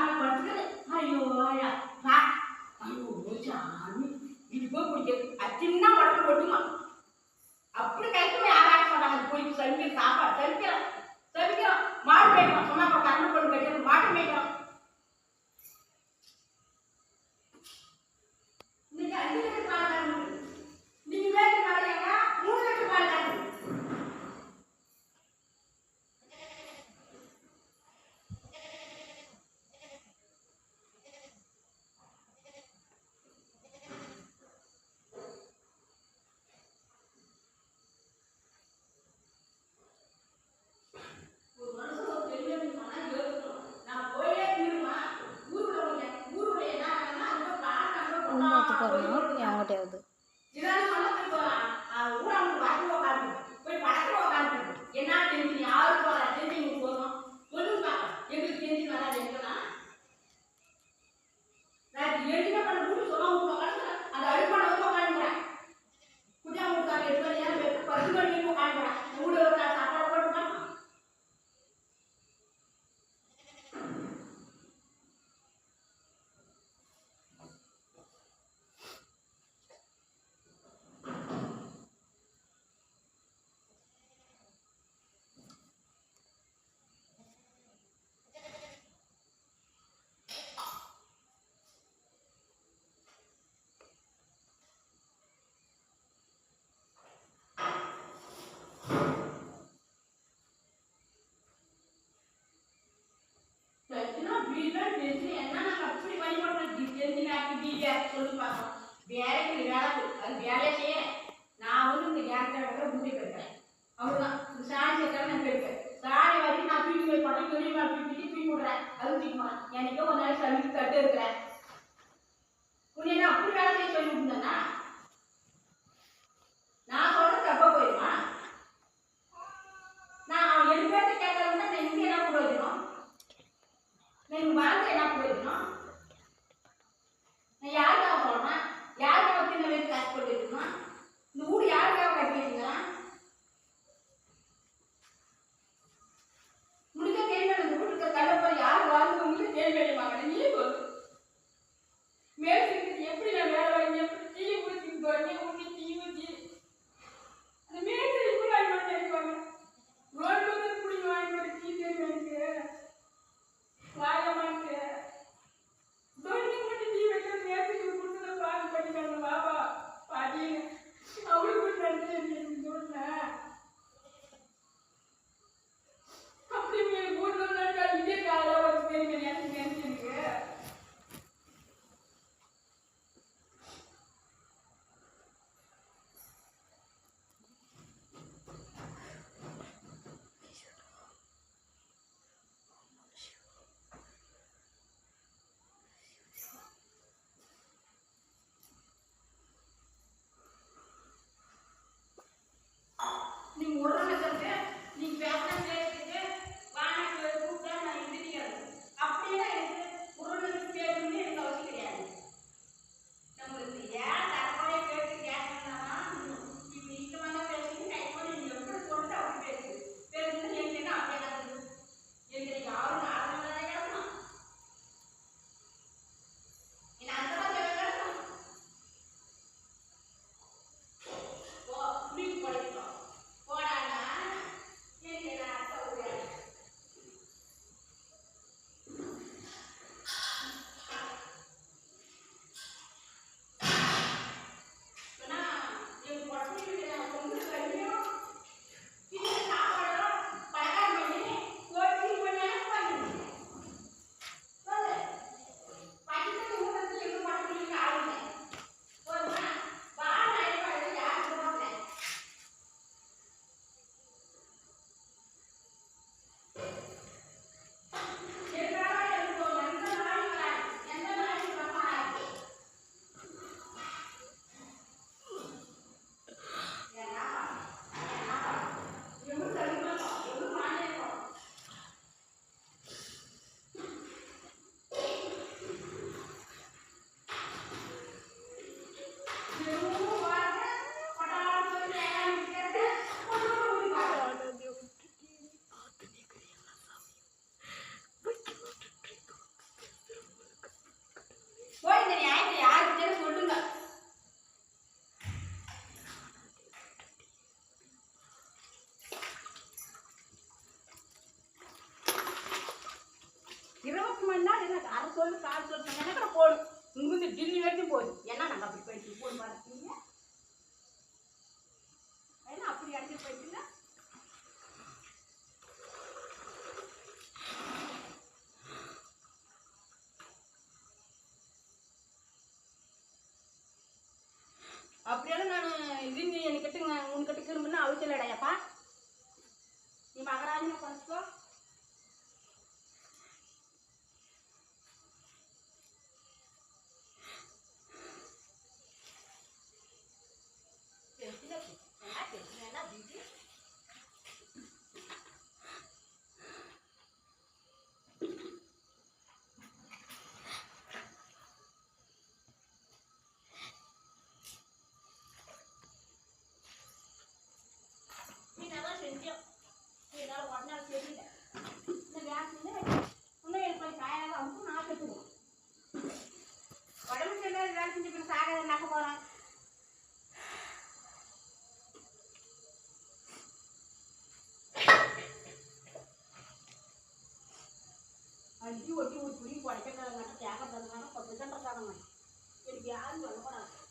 காரணம் படுத்துட்டு ஐயோ ஐயா ஐயோ சாமி இது போய் பிடிக்கிறது அச்சின்னா உடம்பு ஒட்டுமா அப்படி கைக்குமே யாராச்சும் சொன்னாங்க போய் சமைக்க சாப்பாடு சமைக்கிறோம் மாடு மேய்க்கிறோம் சொன்னா அப்புறம் கண்ணு பொண்ணு கட்டி மாடு மேய்க்கிறோம் இன்னைக்கு 5 லிட்டர் பால் கறந்து நீங்க மேய்க்கிற நாளையாங்க 3 லிட்டர் பால் கறந்து என்கிட்டயாவது எனக்கு ஒரு நாள் சமைச்சு கட்டு இருக்கிறேன் உன்னை நான் அப்படி வேலை செய்ய சொல்லி விட்டுனா நான் சொல்றது தப்பா போயிடுமா நான் எழுப்பேற்ற கேட்கறதுன்னா நான் இங்கே என்ன பிரயோஜனம் நான் வாழ்க்கை என்ன பிரயோஜனம் நான் யாருக்காக சொல்றேன் யாருக்காக சின்ன வயசு கஷ்டப்பட்டு இருக்கணும் இந்த ஊர் யாருக்காக கட்டி வச்சுங்களா முடிஞ்ச கேள்வி அந்த வீட்டுக்கு கல்லப்போய் யார் வாழ்ந்தவங்களே கேள்வி அடிப்பாங்க நீ சொல்லு மேல் சிக்கிட்டு எப்படி நான் வேலை வாங்கி எப்படி டீ ஊற்றிட்டு வரேன் ஊற்றி டீ ஊற்றி அந்த மேல் எப்படி வாங்கி வந்து அடிப்பாங்க ரோடு வந்து பிடிங்க வாங்கி ஒரு டீ தெரியும் எனக்கு வாயமாக்கு என்ன அரை சொல்லு கால் சொல்லு சொன்னா போடும் இங்கிருந்து டில்லி வரைக்கும் போகுது என்ன நாங்கள் அப்படி போயிட்டு போன் பார்த்தீங்க ஏன்னா அப்படி அடிச்சு போயிட்டுங்க அப்படியெல்லாம் நான் இது நீ என்கிட்ட உன்கிட்ட திரும்பினா அவசியம் இல்லைடாப்பா நீ மகராஜனை குறைச்சிக்கோ அடிச்சு ஒட்டி ஒரு புடி குறைக்கிறதுனால தேவை தரனால 10 கண்டை தரணும் எனக்கு யாரும் சொல்லக்கூடாது